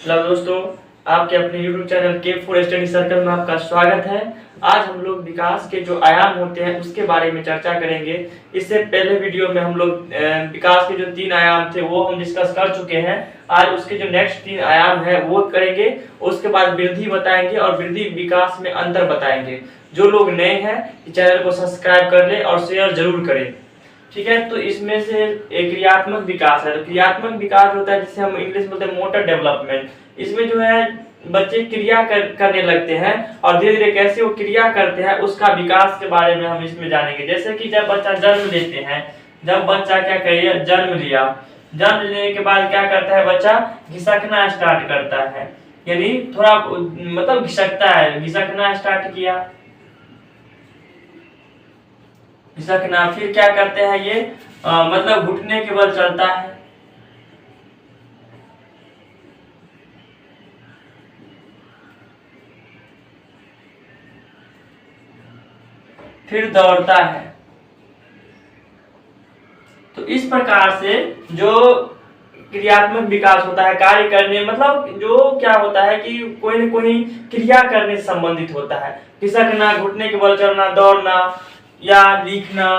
Hello दोस्तों, आपके अपने YouTube चैनल के फॉर स्टडी सर्कल में आपका स्वागत है। आज हम लोग विकास के जो आयाम होते हैं उसके बारे में चर्चा करेंगे। इससे पहले वीडियो में हम लोग विकास के जो 3 आयाम थे वो हम डिस्कस कर चुके हैं। आज उसके जो नेक्स्ट 3 आयाम है वो करेंगे। उसके बाद वृद्धि बताएंगे और वृद्धि विकास में अंतर बताएंगे। जो लोग नए हैं चैनल को सब्सक्राइब कर ले और शेयर जरूर करें, ठीक है। तो इसमें से एक क्रियात्मक विकास है। तो क्रियात्मक विकास होता है जिसे हम इंग्लिश में बोलते हैं मोटर डेवलपमेंट। इसमें जो है बच्चे क्रिया करने लगते हैं और धीरे धीरे कैसे वो क्रिया करते हैं उसका विकास के बारे में हम इसमें जानेंगे। जैसे कि जब बच्चा जन्म लेते हैं, जब बच्चा क्या करिए जन्म लिया, जन्म लेने के बाद क्या करता है बच्चा घिसकना स्टार्ट करता है, यानी थोड़ा मतलब घिसकता है, घिसकना स्टार्ट किया, घिसकना। फिर क्या करते हैं ये मतलब घुटने के बल चलता है, फिर दौड़ता है। तो इस प्रकार से जो क्रियात्मक विकास होता है कार्य करने मतलब जो क्या होता है कि कोई न कोई क्रिया करने से संबंधित होता है। घिसकना, घुटने के बल चलना, दौड़ना या लिखना,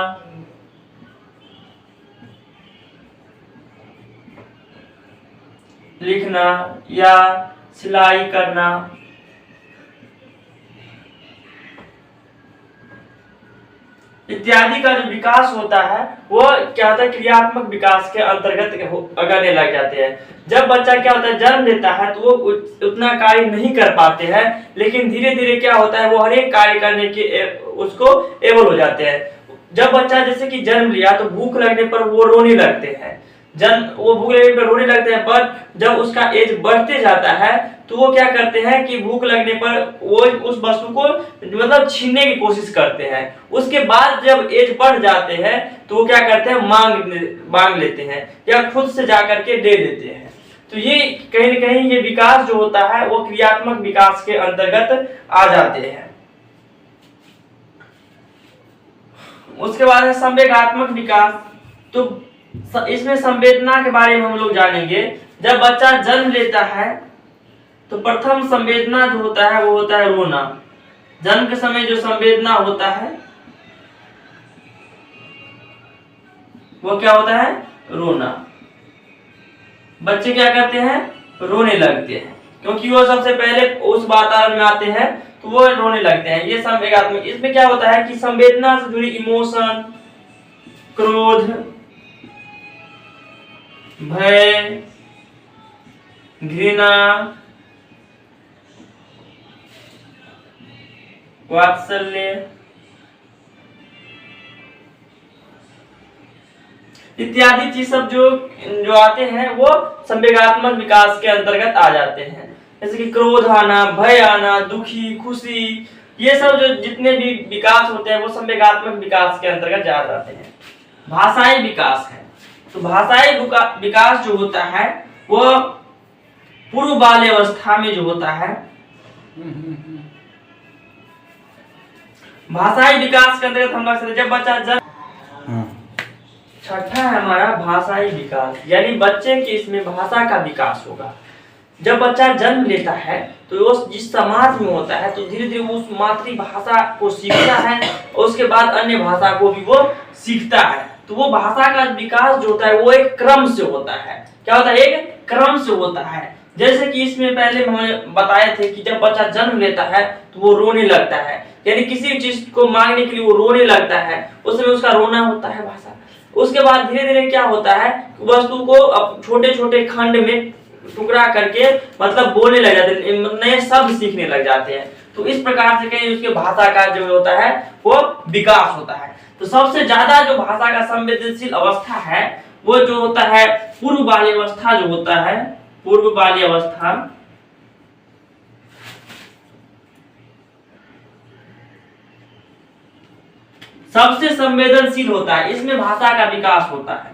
लिखना या सिलाई करना, इत्यादि का जो विकास होता है वो क्या होता है क्रियात्मक विकास के अंतर्गत आने लग जाते हैं। जब बच्चा क्या होता है जन्म लेता है तो वो उतना कार्य नहीं कर पाते हैं, लेकिन धीरे धीरे क्या होता है वो हर एक कार्य करने के उसको एबल हो जाते हैं। जब बच्चा जैसे कि जन्म लिया तो भूख लगने पर वो रोने लगते हैं, वो भूख लगने पर रोने लगते हैं। पर जब उसका एज बढ़ते जाता है तो वो क्या करते हैं कि भूख लगने पर वो उस वस्तु को मतलब छीनने की कोशिश करते हैं। उसके बाद जब एज बढ़ जाते हैं तो वो क्या करते हैं मांग लेते हैं या खुद से जाकर के दे देते हैं। तो ये कहीं न कहीं ये विकास जो होता है वो क्रियात्मक विकास के अंतर्गत आ जाते हैं। उसके बाद है संवेगात्मक विकास। तो इसमें संवेदना के बारे में हम लोग जानेंगे। जब बच्चा जन्म लेता है तो प्रथम संवेदना जो होता है वो होता है रोना। जन्म के समय जो संवेदना होता है वो क्या होता है रोना। बच्चे क्या करते हैं रोने लगते हैं क्योंकि वो सबसे पहले उस वातावरण में आते हैं तो वो रोने लगते हैं। ये संवेगात्मक। इसमें क्या होता है कि संवेदना से जुड़ी इमोशन, क्रोध, भय, घृणा, वात्सल्य इत्यादि चीज सब जो आते हैं वो संवेगात्मक विकास के अंतर्गत आ जाते हैं। जैसे कि क्रोध आना, भय आना, दुखी, खुशी, ये सब जो जितने भी विकास होते हैं वो संवेगात्मक विकास के अंतर्गत जा जाते हैं। भाषाई विकास है। तो भाषाई विकास जो होता है वो पूर्व बाल्यावस्था में जो होता है। भाषाई विकास के अंतर्गत हम लोग जब बच्चा जन्म, छठा है हमारा भाषाई विकास, यानी बच्चे के इसमें भाषा का विकास होगा। जब बच्चा जन्म लेता है तो वो जिस समाज में होता है तो धीरे धीरे उस मातृभाषा को सीखता है और उसके बाद अन्य भाषा को भी वो सीखता है। तो वो भाषा का विकास जो होता है वो एक क्रम से होता है। क्या होता है एक क्रम से होता है। जैसे कि इसमें पहले हम बताए थे कि जब बच्चा जन्म लेता है तो वो रोने लगता है, यानी किसी चीज को मांगने के लिए वो रोने लगता है, उस समय उसका रोना होता है भाषा। उसके बाद धीरे धीरे क्या होता है वस्तु को अब छोटे छोटे खंड में टुकड़ा करके मतलब बोलने लग जाते हैं, नए शब्द सीखने लग जाते हैं। तो इस प्रकार से कहीं उसके भाषा का जो होता है वो विकास होता है। तो सबसे ज्यादा जो भाषा का संवेदनशील अवस्था है वो जो होता है पूर्व बाल्यावस्था जो होता है, पूर्व बाल्यावस्था। सबसे संवेदनशील होता है, इसमें भाषा का विकास होता है।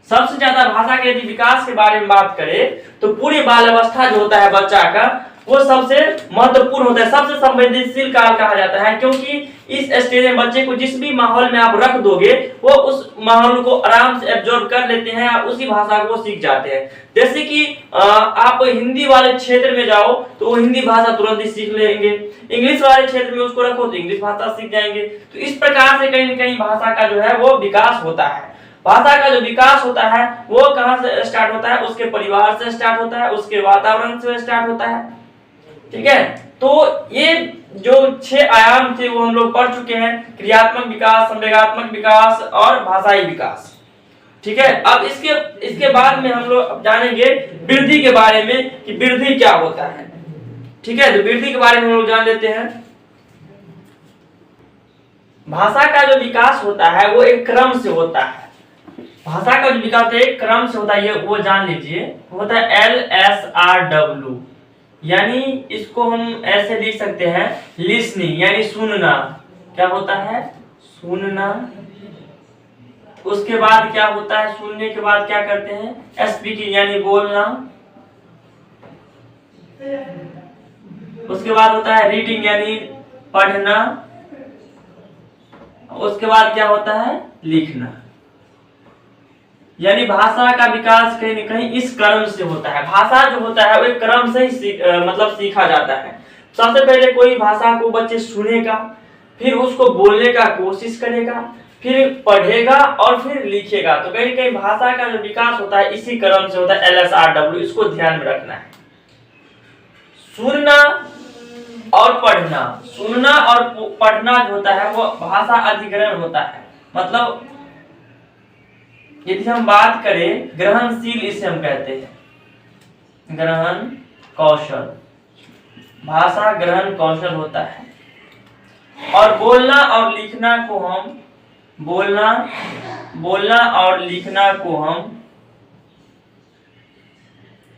सबसे ज्यादा भाषा के यदि विकास के बारे में बात करें तो पूरी बाल अवस्था जो होता है बच्चा का वो सबसे महत्वपूर्ण होता है, सबसे संवेदनशील काल कहा जाता है, क्योंकि इस स्टेज में बच्चे को जिस भी माहौल में आप रख दोगे वो उस माहौल को आराम से एब्जॉर्ब कर लेते हैं और उसी भाषा को सीख जाते हैं। जैसे कि आप हिंदी वाले क्षेत्र में जाओ तो वो हिंदी भाषा तुरंत ही सीख लेंगे, इंग्लिश वाले क्षेत्र में उसको रखो तो इंग्लिश भाषा सीख जाएंगे। तो इस प्रकार से कहीं न कहीं भाषा का जो है वो विकास होता है। भाषा का जो विकास होता है वो कहां से स्टार्ट होता है? उसके परिवार से स्टार्ट होता है, उसके वातावरण से स्टार्ट होता है। ठीक है, तो ये जो 6 आयाम थे वो हम लोग पढ़ चुके हैं, क्रियात्मक विकास, संवेगात्मक विकास और भाषाई विकास। ठीक है, अब इसके बाद में हम लोग जानेंगे वृद्धि के बारे में कि वृद्धि क्या होता है। ठीक है, तो वृद्धि के बारे में हम लोग जान लेते हैं। भाषा का जो विकास होता है वो एक क्रम से होता है। भाषा का जो विकास एक क्रम से होता है, ये वो जान लीजिए, होता है LSRW, यानी इसको हम ऐसे लिख सकते हैं लिसनिंग यानी सुनना। क्या होता है? सुनना। उसके बाद क्या होता है? सुनने के बाद क्या करते हैं? स्पीकिंग यानी बोलना। उसके बाद होता है रीडिंग यानी पढ़ना। उसके बाद क्या होता है? लिखना। यानी भाषा का विकास कहीं न कहीं इस क्रम से होता है। भाषा जो होता है वो एक क्रम से ही मतलब सीखा जाता है। सबसे पहले कोई भाषा को बच्चे सुनेगा, फिर उसको बोलने का कोशिश करेगा, फिर पढ़ेगा और फिर लिखेगा। तो कहीं न कहीं भाषा का जो विकास होता है इसी क्रम से होता है, LSRW, इसको ध्यान में रखना है। सुनना और पढ़ना, सुनना और पढ़ना जो होता है वो भाषा अधिग्रहण होता है। मतलब यदि हम बात करें ग्रहणशील, इसे हम कहते हैं ग्रहण कौशल, भाषा ग्रहण कौशल होता है। और बोलना और लिखना को हम बोलना और लिखना को हम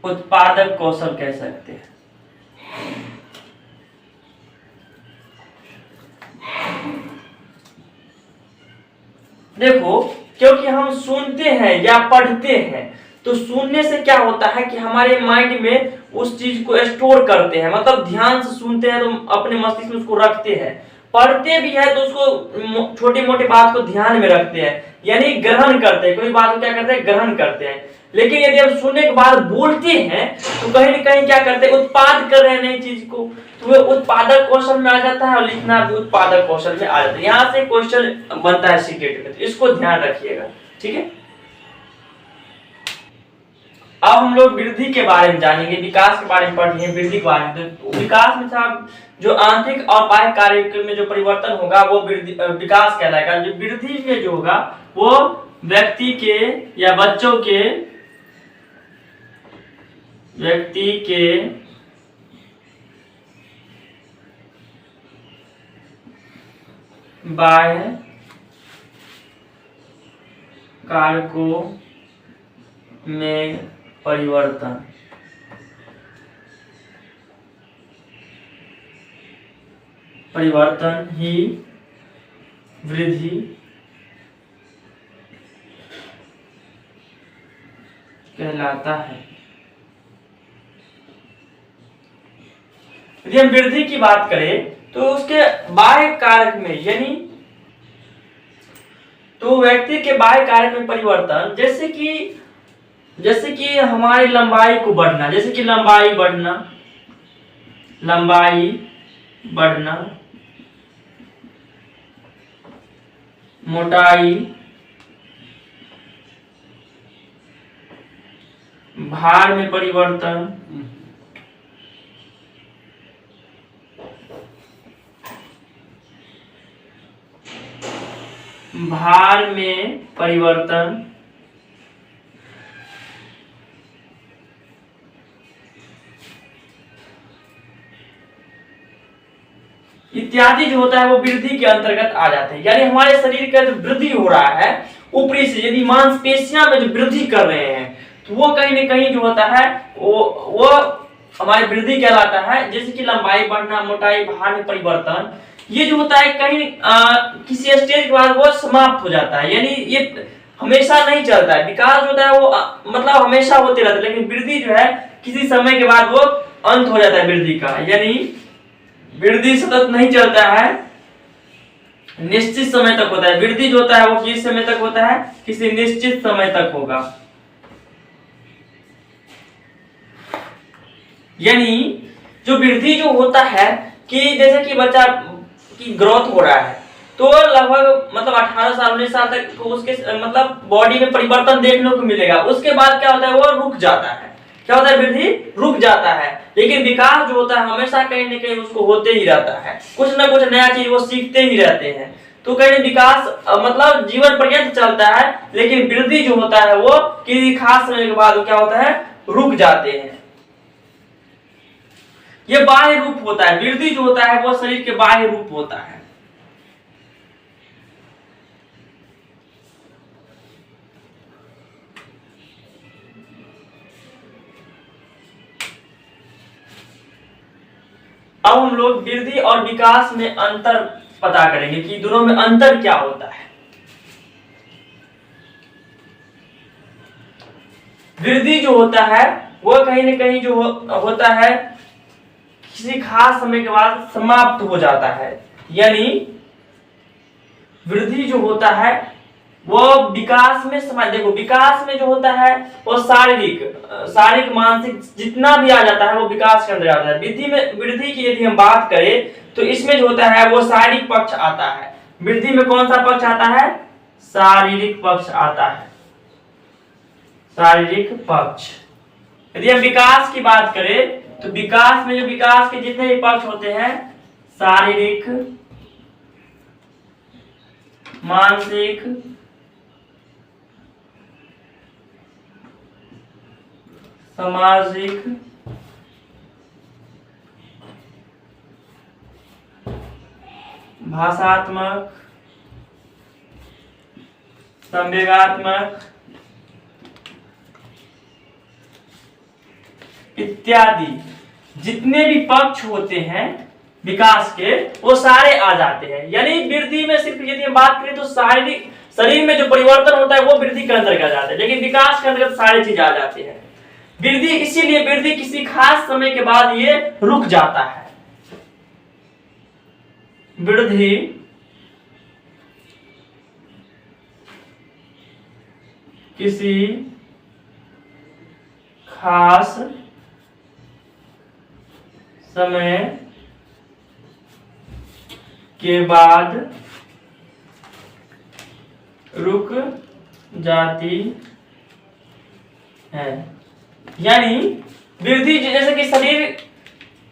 उत्पादक कौशल कह सकते हैं। देखो, क्योंकि हम सुनते हैं या पढ़ते हैं तो सुनने से क्या होता है कि हमारे माइंड में उस चीज को स्टोर करते हैं, मतलब ध्यान से सुनते हैं तो अपने मस्तिष्क में उसको रखते हैं। पढ़ते भी है तो उसको छोटी मोटी बात को ध्यान में रखते हैं, यानी ग्रहण करते हैं। कोई बात को क्या करते हैं? ग्रहण करते हैं। लेकिन यदि हम सुनने के बाद बोलते हैं तो कहीं न कहीं क्या करते हैं? उत्पाद कर रहे हैं नई चीज को, तो वो उत्पादक कौशल में आ जाता है और लिखना भी उत्पादक कौशल में आ जाता है। यहाँ से क्वेश्चन बनता है सीटेट में, तो इसको ध्यान रखिएगा। ठीक है, अब हम लोग वृद्धि के बारे में जानेंगे, विकास के बारे में पढ़ेंगे, वृद्धि के बारे में। तो विकास में साहब जो आंतरिक और बाह्य कार्य में जो परिवर्तन होगा वो विकास कहलाएगा। जो वृद्धि में जो होगा वो व्यक्ति के या बच्चों के बाह्य कारकों में परिवर्तन ही वृद्धि कहलाता है। यदि हम वृद्धि की बात करें तो उसके बाह्य कारक में, यानी तो व्यक्ति के बाह्य कारक में परिवर्तन, जैसे कि हमारी लंबाई को बढ़ना, जैसे कि लंबाई बढ़ना, मोटाई, भार में परिवर्तन, इत्यादि जो होता है वो वृद्धि के अंतर्गत आ जाते हैं। यानी हमारे शरीर का जो वृद्धि हो रहा है ऊपरी से, यदि मांसपेशियां में जो वृद्धि कर रहे हैं तो वो कहीं न कहीं जो होता है वो हमारी वृद्धि कहलाता है। जैसे कि लंबाई बढ़ना, मोटाई, भार में परिवर्तन, ये जो होता है कहीं किसी स्टेज के बाद वो समाप्त हो जाता है, यानी ये हमेशा नहीं चलता है। विकास होता है वो मतलब हमेशा होते रहता है, लेकिन वृद्धि जो है किसी समय के बाद वो अंत हो जाता है वृद्धि का, यानी वृद्धि सतत नहीं चलता है, निश्चित समय तक होता है। वृद्धि जो होता है वो किस समय तक होता है, किसी निश्चित समय तक होगा। यानी जो वृद्धि जो होता है कि जैसे कि बच्चा की ग्रोथ हो रहा है तो लगभग मतलब 18 साल 19 साल तक तो उसके मतलब बॉडी में परिवर्तन देखने को मिलेगा। उसके बाद क्या होता है, वो रुक जाता है। क्या होता है, वृद्धि रुक जाता है। लेकिन विकास जो होता है हमेशा कहीं न कहीं उसको होते ही रहता है, कुछ ना कुछ नया चीज वो सीखते ही रहते हैं। तो कहीं विकास मतलब जीवन पर्यंत चलता है, लेकिन वृद्धि जो होता है वो किसी खास समय के बाद क्या होता है, रुक जाते हैं। ये बाह्य रूप होता है। वृद्धि जो होता है वो शरीर के बाह्य रूप होता है। अब हम लोग वृद्धि और विकास में अंतर पता करेंगे कि दोनों में अंतर क्या होता है। वृद्धि जो होता है वो कहीं न कहीं जो होता है किसी खास समय के बाद समाप्त हो जाता है। यानी वृद्धि जो होता है वो विकास में देखो विकास में जो होता है वो शारीरिक मानसिक जितना भी आ जाता है वो विकास के अंदर आता है। वृद्धि की यदि हम बात करें तो इसमें जो होता है वो शारीरिक पक्ष आता है। वृद्धि में कौन सा पक्ष आता है, शारीरिक पक्ष आता है, शारीरिक पक्ष। यदि हम विकास की बात करें तो विकास में जो विकास के जितने भी पक्ष होते हैं, शारीरिक, मानसिक, सामाजिक, भाषात्मक, संवेगात्मक इत्यादि जितने भी पक्ष होते हैं विकास के वो सारे आ जाते हैं। यानी वृद्धि में सिर्फ यदि हम बात करें तो शारीरिक शरीर में जो परिवर्तन होता है वो वृद्धि के अंतर्गत आ जाता है, लेकिन विकास के अंतर्गत सारी चीज आ जाती है। वृद्धि इसीलिए वृद्धि किसी खास समय के बाद ये रुक जाता है। वृद्धि किसी खास समय के बाद रुक जाती है। यानी वृद्धि जैसे कि शरीर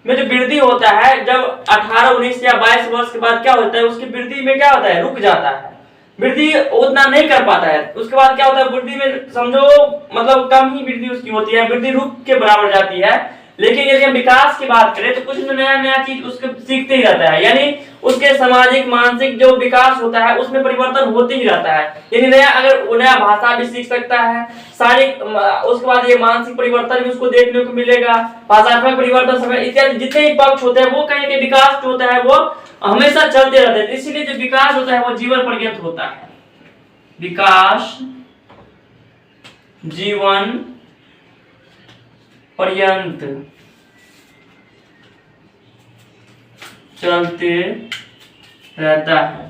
में जो वृद्धि होता है जब 18 19 या 22 वर्ष के बाद क्या होता है, उसकी वृद्धि में क्या होता है, रुक जाता है, वृद्धि उतना नहीं कर पाता है। उसके बाद क्या होता है, वृद्धि में समझो मतलब कम ही वृद्धि उसकी होती है, वृद्धि रुक के बराबर जाती है। लेकिन यदि हम विकास की बात करें तो कुछ नया नया चीज उसके सीखते ही रहता है। यानी उसके सामाजिक मानसिक जो विकास होता है उसमें परिवर्तन होते ही रहता है। यानी अगर वो नया भाषा भी सीख सकता है, शारीरिक उसके बाद ये मानसिक परिवर्तन भी उसको देखने को मिलेगा, भाषात्मक परिवर्तन समय इत्यादि जितने भी पक्ष होते हैं वो कहीं के विकास जो होता है वो हमेशा चलते रहते हैं। इसीलिए जो विकास होता है वो जीवन पर्यंत होता है। विकास जीवन पर्यंत चलते रहता है।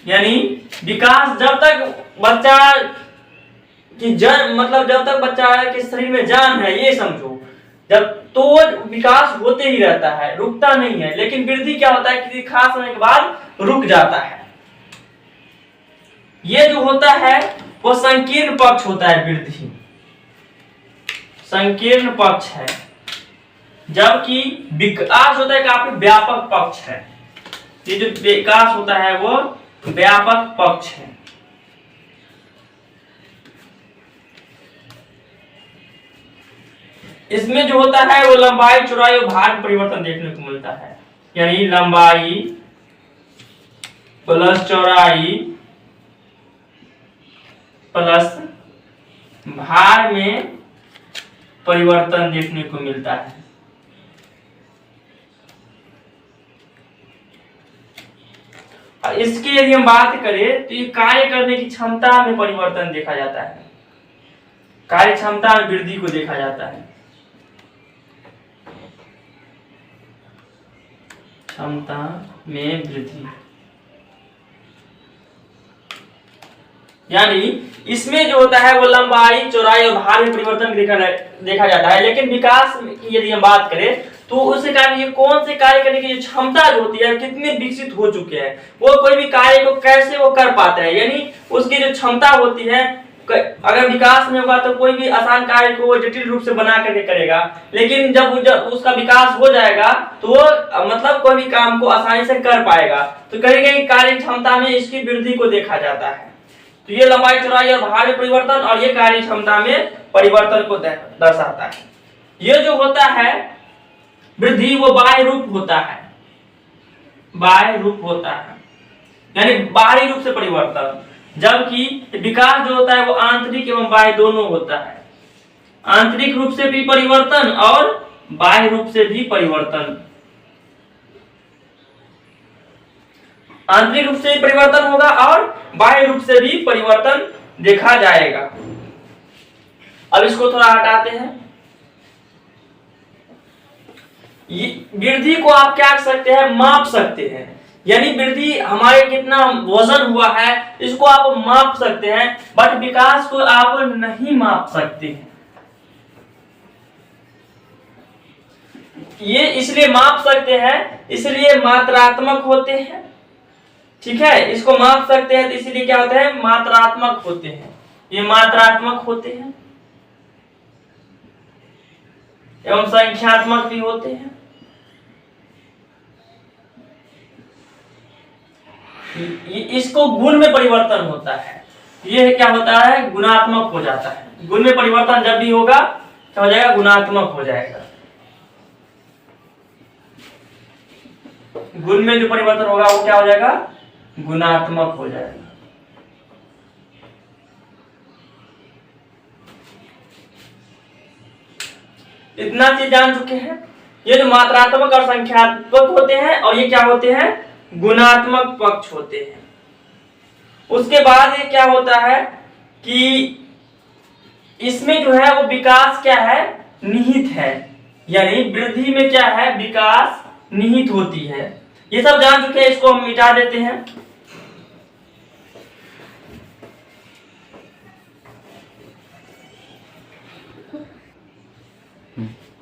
यानी विकास जब तक बच्चा की जन्म मतलब जब तक बच्चा के शरीर में जान है ये समझो, जब तो विकास होते ही रहता है, रुकता नहीं है। लेकिन वृद्धि क्या होता है, किसी खास समय के बाद रुक जाता है। ये जो होता है वो संकीर्ण पक्ष होता है। वृद्धि संकीर्ण पक्ष है, जबकि विकास होता है काफी व्यापक पक्ष है। ये जो विकास होता है वो व्यापक पक्ष है। इसमें जो होता है वो लंबाई चौड़ाई और भार में परिवर्तन देखने को मिलता है। यानी लंबाई प्लस चौड़ाई प्लस भार में परिवर्तन देखने को मिलता है। इसकी यदि हम बात करें तो ये कार्य करने की क्षमता में परिवर्तन देखा जाता है, कार्य क्षमता में वृद्धि को देखा जाता है। क्षमता में वृद्धि, यानी इसमें जो होता है वो लंबाई, चौड़ाई और भार में परिवर्तन देखा जाता है। लेकिन विकास की यदि हम बात करें तो उसके कारण ये कौन से कार्य करने की जो क्षमता जो होती है कितने विकसित हो चुके हैं, वो कोई भी कार्य को कैसे वो कर पाते हैं, यानी उसकी जो क्षमता होती है, अगर विकास में होगा तो कोई भी आसान कार्य को वो जटिल रूप से बना करके करेगा, लेकिन जब उसका विकास हो जाएगा तो वो मतलब कोई भी काम को आसानी से कर पाएगा। तो कहीं कहीं कार्य क्षमता में इसकी वृद्धि को देखा जाता है। तो ये लंबाई, चौड़ाई और भार में परिवर्तन और ये कार्य क्षमता में परिवर्तन को दर्शाता है। ये जो होता है वृद्धि वो बाह्य रूप होता है, बाह्य रूप होता है, यानी बाहरी रूप से परिवर्तन, जबकि विकास जो होता है वो आंतरिक एवं बाह्य दोनों होता है। आंतरिक रूप से भी परिवर्तन और बाह्य रूप से भी परिवर्तन, आंतरिक रूप से भी परिवर्तन होगा और बाह्य रूप से भी परिवर्तन देखा जाएगा। अब इसको थोड़ा हटाते हैं। वृद्धि को आप क्या कर सकते हैं, माप सकते हैं, यानी वृद्धि हमारे कितना वजन हुआ है इसको आप माप सकते हैं, बट विकास को आप नहीं माप सकते हैं। ये इसलिए माप सकते हैं, इसलिए मात्रात्मक होते हैं, ठीक है, इसको माप सकते हैं तो इसलिए क्या होते हैं, मात्रात्मक होते हैं, ये मात्रात्मक होते हैं एवं संख्यात्मक भी होते हैं। इसको गुण में परिवर्तन होता है, ये क्या होता है, गुणात्मक हो जाता है। गुण में परिवर्तन जब भी होगा क्या हो जाएगा, गुणात्मक हो जाएगा। गुण में जो परिवर्तन होगा वो क्या हो जाएगा, गुणात्मक हो जाएगा। इतना चीज जान चुके हैं। ये जो मात्रात्मक और संख्यात्मक होते हैं और ये क्या होते हैं, गुणात्मक पक्ष होते हैं। उसके बाद ये क्या होता है कि इसमें जो है वो विकास क्या है, निहित है, यानी वृद्धि में क्या है, विकास निहित होती है। ये सब जान चुके हैं, इसको हम मिटा देते हैं।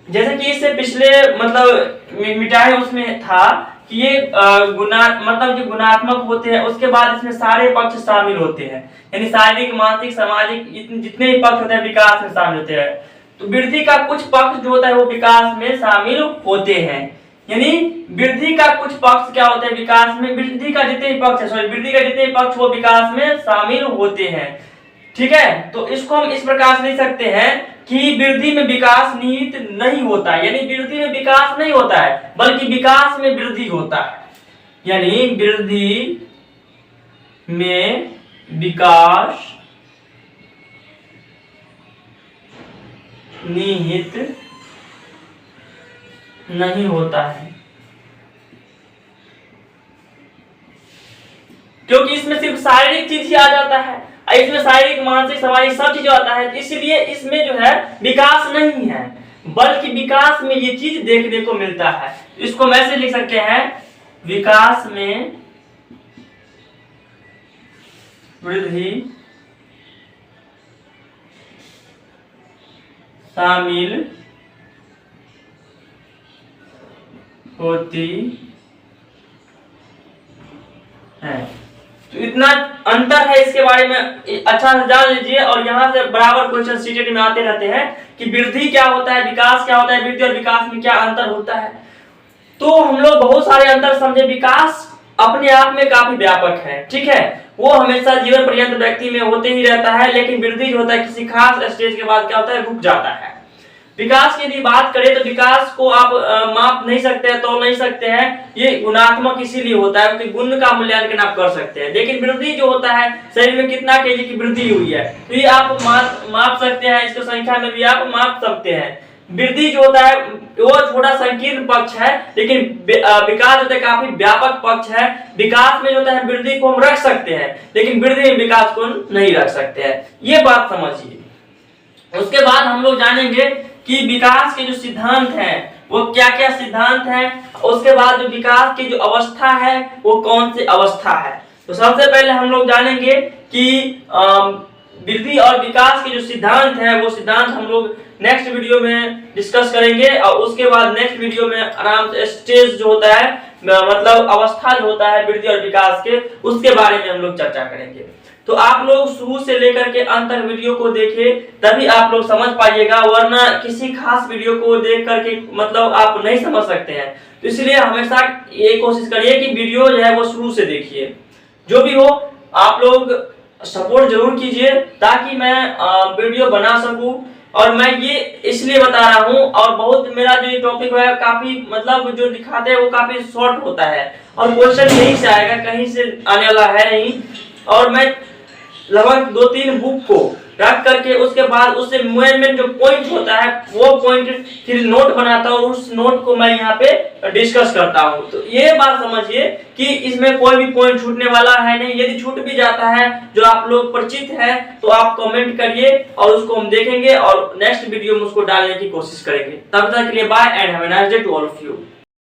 जैसे कि इससे पिछले मतलब मिटाए उसमें था कि ये मतलब जो गुणात्मक होते हैं उसके बाद इसमें सारे पक्ष शामिल होते हैं, यानी शारीरिक, मानसिक, सामाजिक जितने भी पक्ष होते हैं विकास में शामिल होते हैं। तो वृद्धि का कुछ पक्ष जो होता है वो विकास में शामिल होते हैं, यानी वृद्धि का कुछ पक्ष क्या होते हैं विकास में, वृद्धि का जितने भी पक्ष है, वृद्धि का जितने भी पक्ष वो विकास में शामिल होते हैं, ठीक है। तो इसको हम इस प्रकार से लिख सकते हैं कि वृद्धि में विकास निहित नहीं होता है, यानी वृद्धि में विकास नहीं होता है बल्कि विकास में वृद्धि होता है, यानी वृद्धि में विकास निहित नहीं होता है, क्योंकि इसमें सिर्फ शारीरिक चीज ही आ जाता है, इसमें शारीरिक, मानसिक, सामाजिक सब चीज आता है, इसलिए इसमें जो है विकास नहीं है बल्कि विकास में ये चीज देखने को मिलता है। इसको हम ऐसे लिख सकते हैं, विकास में वृद्धि शामिल होती है। तो इतना अंतर है, इसके बारे में अच्छा से जान लीजिए। और यहाँ से बराबर क्वेश्चन सीटेट में आते रहते हैं कि वृद्धि क्या होता है, विकास क्या होता है, वृद्धि और विकास में क्या अंतर होता है। तो हम लोग बहुत सारे अंतर समझे। विकास अपने आप में काफी व्यापक है, ठीक है, वो हमेशा जीवन पर्यंत व्यक्ति में होते ही रहता है, लेकिन वृद्धि जो होता है किसी खास स्टेज के बाद क्या होता है, रुक जाता है। विकास की यदि बात करें तो विकास को आप माप नहीं सकते हैं, तो नहीं सकते हैं, ये गुणात्मक इसीलिए होता है क्योंकि गुण का मूल्यांकन आप कर सकते हैं। लेकिन वृद्धि जो होता है, शरीर में कितना केजी की वृद्धि हुई है तो ये आप माप सकते हैं, इसको संख्या में भी आप माप सकते हैं। वृद्धि जो होता है वो थोड़ा संकीर्ण पक्ष है, लेकिन विकास होता है काफी व्यापक पक्ष है। विकास में जो होता है वृद्धि को हम रख सकते हैं, लेकिन वृद्धि में विकास को नहीं रख सकते हैं, ये बात समझिए। उसके बाद हम लोग जानेंगे कि विकास के जो सिद्धांत हैं वो क्या क्या सिद्धांत है, उसके बाद जो विकास की जो अवस्था है वो कौन सी अवस्था है। तो सबसे पहले हम लोग जानेंगे कि वृद्धि और विकास के जो सिद्धांत है वो सिद्धांत हम लोग नेक्स्ट वीडियो में डिस्कस करेंगे, और उसके बाद नेक्स्ट वीडियो में आराम से स्टेज जो होता है, मतलब अवस्था जो होता है वृद्धि और विकास के, उसके बारे में हम लोग चर्चा करेंगे। तो आप लोग शुरू से लेकर के अंत तक वीडियो को देखिए, तभी आप लोग समझ पाइएगा, वरना किसी खास वीडियो को देख करके मतलब आप नहीं समझ सकते हैं। तो इसलिए हमेशा ये कोशिश करिए कि वीडियो जो है वो शुरू से देखिए। जो भी हो आप लोग सपोर्ट जरूर कीजिए ताकि मैं वीडियो बना सकूं। और मैं ये इसलिए बता रहा हूं, और बहुत मेरा जो ये टॉपिक है काफी मतलब जो दिखाते हैं वो काफी शॉर्ट होता है, और क्वेश्चन यहीं से आएगा, कहीं से आने वाला है नहीं। और मैं लगभग 2-3 बुक को रख करके उसके बाद उससे मेन जो पॉइंट होता है वो पॉइंट फिर नोट बनाता हूँ, और उस नोट को मैं यहाँ पे डिस्कस करता हूँ। तो ये बात समझिए कि इसमें कोई भी पॉइंट छूटने वाला है नहीं। यदि छूट भी जाता है जो आप लोग परिचित है तो आप कमेंट करिए और उसको हम देखेंगे और नेक्स्ट वीडियो में उसको डालने की कोशिश करेंगे। तब तक के लिए bye and have a nice day to all of you.